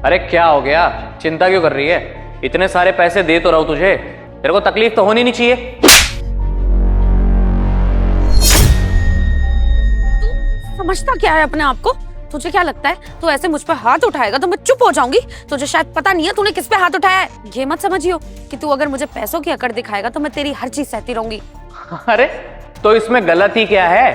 अरे क्या हो गया, चिंता क्यों कर रही है? इतने सारे पैसे दे तो रहा हूं तुझे, तेरे को तकलीफ तो होनी नहीं चाहिए। तू समझता क्या है अपने आप को? तुझे क्या लगता है तू ऐसे मुझ पर हाथ उठाएगा तो मैं चुप हो जाऊंगी? तुझे शायद पता नहीं है तूने किस पे हाथ उठाया है। ये मत समझियो कि तू अगर मुझे पैसों की अकड़ दिखाएगा तो मैं तेरी हर चीज सहती रहूंगी। अरे तो इसमें गलत ही क्या है?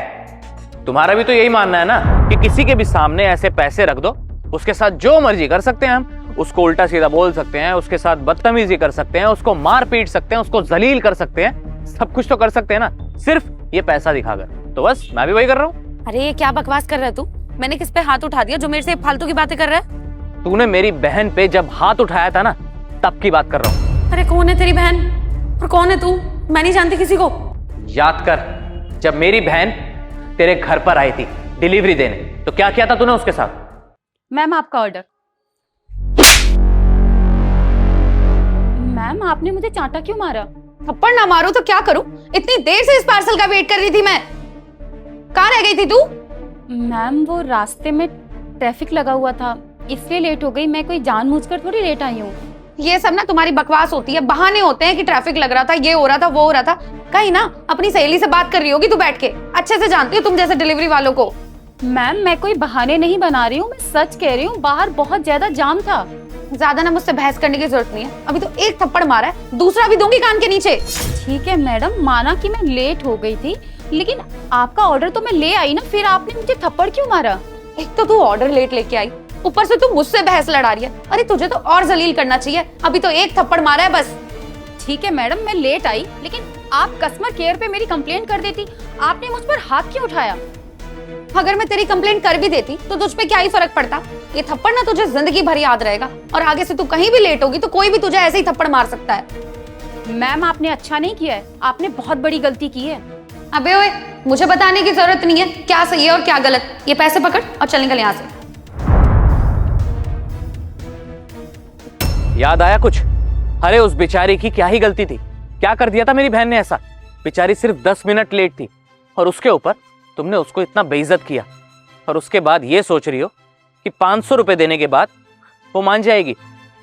तुम्हारा भी तो यही मानना है ना कि किसी के भी सामने ऐसे पैसे रख दो, उसके साथ जो मर्जी कर सकते हैं हम। उसको उल्टा सीधा बोल सकते हैं, उसके साथ बदतमीजी कर सकते हैं, उसको मार पीट सकते हैं, उसको जलील कर सकते हैं, सब कुछ तो कर सकते हैं ना, सिर्फ ये पैसा दिखाकर। तो बस मैं भी वही कर रहा हूँ। अरे ये क्या बकवास कर रहा है तू? मैंने किस पे हाथ उठा दिया जो मेरे से फालतू की बातें कर रहा है? तूने मेरी बहन पे जब हाथ उठाया था ना, तब की बात कर रहा हूँ। अरे कौन है तेरी बहन और कौन है तू? मैं नहीं जानती किसी को। याद कर, जब मेरी बहन तेरे घर पर आई थी डिलीवरी देने, तो क्या किया था तूने उसके साथ? मैम आपका ऑर्डर। मैम आपने मुझे चांटा क्यों मारा? थप्पड़ ना मारूं तो क्या करूं? इतनी देर से इस पार्सल का वेट कर रही थी मैं। कहाँ रह गई थी तू? मैम वो रास्ते में ट्रैफिक लगा हुआ था इसलिए लेट हो गई। मैं कोई जानबूझकर थोड़ी लेट आई हूँ। ये सब ना तुम्हारी बकवास होती है, बहाने होते हैं कि ट्रैफिक लग रहा था, ये हो रहा था, वो हो रहा था। कहीं ना अपनी सहेली से बात कर रही होगी तू बैठ के। अच्छे से जानती हो तुम जैसे डिलीवरी वालों को। मैम मैं कोई बहाने नहीं बना रही हूँ, मैं सच कह रही हूँ। बाहर बहुत ज्यादा जाम था। ज्यादा ना मुझसे बहस करने की जरूरत नहीं है। अभी तो एक थप्पड़ मारा है, दूसरा भी दूंगी कान के नीचे। ठीक है मैडम, माना कि मैं लेट हो गई थी, लेकिन आपका ऑर्डर तो मैं ले आई ना, फिर आपने मुझे थप्पड़ क्यों मारा? एक तो तू ऑर्डर लेट लेके आई, ऊपर से तू मुझसे बहस लड़ा रही है। अरे तुझे तो और जलील करना चाहिए। अभी तो एक थप्पड़ मारा है बस। ठीक है मैडम, मैं लेट आई, लेकिन आप कस्टमर केयर पे मेरी कंप्लेंट कर देती। आपने मुझ पर हाथ क्यों उठाया? अगर मैं तेरी कंप्लेंट कर भी देती तो तुझ पे क्या ही फर्क पड़ता? ये थप्पड़ ना तुझे जिंदगी भर याद रहेगा, और आगे से तू कहीं भी लेट होगी तो कोई भी तुझे ऐसे ही थप्पड़ मार सकता है। मैम आपने अच्छा नहीं किया है, आपने बहुत बड़ी गलती की है। अबे ओए, मुझे बताने की जरूरत नहीं है क्या सही है और क्या गलत। ये पैसे पकड़ और चल निकल यहाँ से। याद आया कुछ? अरे उस बेचारी की क्या ही गलती थी? क्या कर दिया था मेरी बहन ने ऐसा? बेचारी सिर्फ 10 मिनट लेट थी और उसके ऊपर तुमने उसको इतना बेइज्जत किया, और उसके बाद ये सोच रही हो कि 500 रुपए देने के बाद वो मान जाएगी।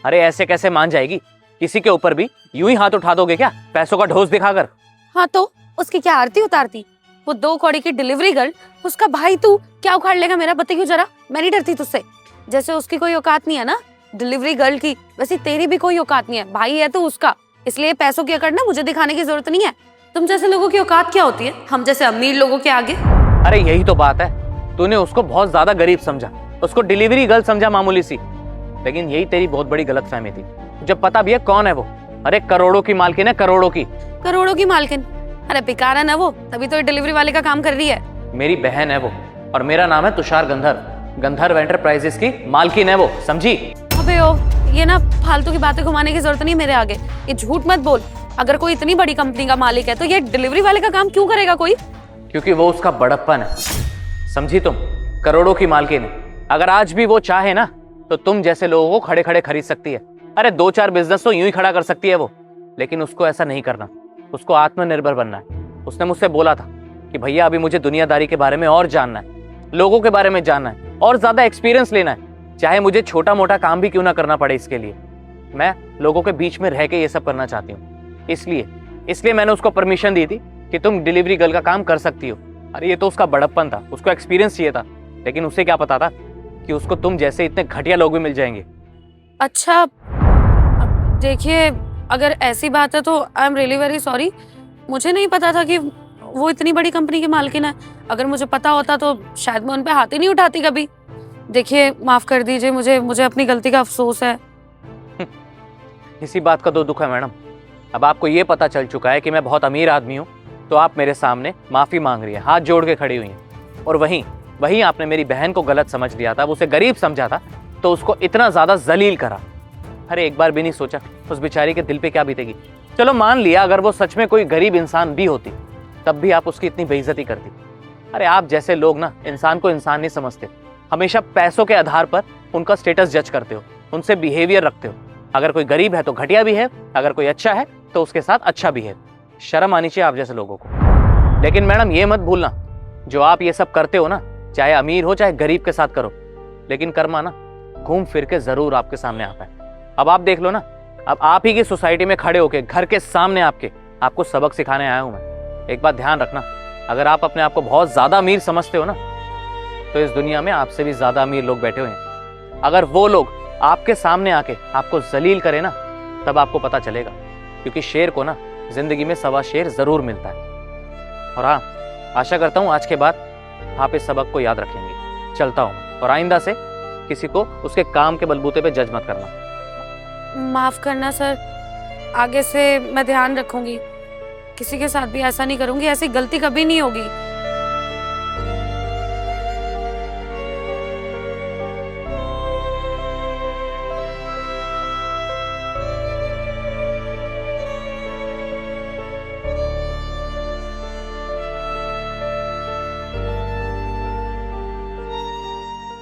अरे ऐसे कैसे मान जाएगी? किसी के ऊपर भी यूं ही हाथ उठा दोगे क्या, पैसों का ढोस दिखाकर? हाँ तो उसकी क्या आरती उतारती? वो 2 कौड़ी की डिलीवरी गर्ल, उसका भाई तू क्या उखाड़ लेगा मेरा? बता क्यों जरा। मैं नहीं डरती तुझसे। जैसे उसकी कोई औकात नहीं है ना डिलीवरी गर्ल की, वैसे तेरी भी कोई औकात नहीं है। भाई है तो उसका, इसलिए पैसों की अकड़ ना मुझे दिखाने की जरूरत नहीं है। तुम जैसे लोगों की औकात क्या होती है हम जैसे अमीर लोगों के आगे? अरे यही तो बात है, तूने उसको बहुत ज्यादा गरीब समझा, उसको डिलीवरी गर्ल समझा मामूली सी। लेकिन यही तेरी बहुत बड़ी गलतफहमी थी। जब पता भी है कौन है वो। अरे करोड़ों की मालकिन है, करोड़ों की। करोड़ों की मालकिन? अरे बेकार है ना वो, तभी तो डिलीवरी वाले का काम कर रही है। मेरी बहन है वो, और मेरा नाम है तुषार गंधर्व। गंधर्व एंटरप्राइजेस की मालकिन है वो, समझी? अबे ओ, ये ना फालतू की बातें घुमाने की जरूरत नहीं मेरे आगे। ये झूठ मत बोल। अगर कोई इतनी बड़ी कंपनी का मालिक है तो ये डिलीवरी वाले का काम क्यों करेगा कोई? क्योंकि वो उसका बड़प्पन है, समझी तुम? करोड़ों की मालकिन है। अगर आज भी वो चाहे ना तो तुम जैसे लोगों को खड़े खड़े खरीद सकती है। अरे 2-4 बिजनेस तो यूं ही खड़ा कर सकती है वो, लेकिन उसको ऐसा नहीं करना। उसको आत्मनिर्भर बनना है। उसने मुझसे बोला था कि भैया अभी मुझे दुनियादारी के बारे में और जानना है, लोगों के बारे में जानना है, और ज्यादा एक्सपीरियंस लेना है, चाहे मुझे छोटा मोटा काम भी क्यों ना करना पड़े। इसके लिए मैं लोगों के बीच में रह के ये सब करना चाहती हूँ। इसलिए मैंने उसको परमिशन दी थी कि तुम डिलीवरी गर्ल का काम कर सकती हो। अरे ये तो उसका बड़प्पन था, उसको एक्सपीरियंस चाहिए था, लेकिन उसे क्या पता था कि उसको तुम जैसे इतने घटिया लोग भी मिल जाएंगे। अच्छा देखिए, अगर ऐसी बात है तो I am really very sorry. मुझे नहीं पता था कि वो इतनी बड़ी कंपनी की मालकिन है। अगर मुझे पता होता तो शायद मैं उन पे हाथ ही नहीं उठाती कभी। देखिए माफ कर दीजिए, मुझे अपनी गलती का अफसोस है। इसी बात का तो दुख है मैडम। अब आपको ये पता चल चुका है कि मैं बहुत अमीर आदमी हूँ, तो आप मेरे सामने माफी मांग रही है, हाथ जोड़ के खड़ी हुई हैं। और वहीं आपने मेरी बहन को गलत समझ लिया था, उसे गरीब समझा था, तो उसको इतना ज्यादा जलील करा। अरे एक बार भी नहीं सोचा उस बेचारी के दिल पे क्या बीतेगी? चलो मान लिया अगर वो सच में कोई गरीब इंसान भी होती, तब भी आप उसकी इतनी बेइज्जती करती। अरे आप जैसे लोग ना इंसान को इंसान नहीं समझते, हमेशा पैसों के आधार पर उनका स्टेटस जज करते हो, उनसे बिहेवियर रखते हो। अगर कोई गरीब है तो घटिया भी है, अगर कोई अच्छा है तो उसके साथ अच्छा भी है। शर्म आनी चाहिए आप जैसे लोगों को। लेकिन मैडम ये मत भूलना, जो आप ये सब करते हो ना, चाहे अमीर हो चाहे गरीब के साथ करो, लेकिन कर्मा ना घूम फिर के जरूर आपके सामने आता है। अब आप देख लो ना, अब आप ही की सोसाइटी में खड़े होके घर के सामने आपको सबक सिखाने आया हूं मैं। एक बात ध्यान रखना, अगर आप अपने आप को बहुत ज्यादा अमीर समझते हो ना, तो इस दुनिया में आपसे भी ज्यादा अमीर लोग बैठे हुए हैं। अगर वो लोग आपके सामने आके आपको जलील करे ना, तब आपको पता चलेगा, क्योंकि शेर को ना जिंदगी में सवा शेर जरूर मिलता है। और हाँ, आशा करता हूँ आज के बाद आप इस सबक को याद रखेंगे। चलता हूँ, और आइंदा से किसी को उसके काम के बलबूते पे जज मत करना। माफ करना सर, आगे से मैं ध्यान रखूंगी, किसी के साथ भी ऐसा नहीं करूंगी, ऐसी गलती कभी नहीं होगी।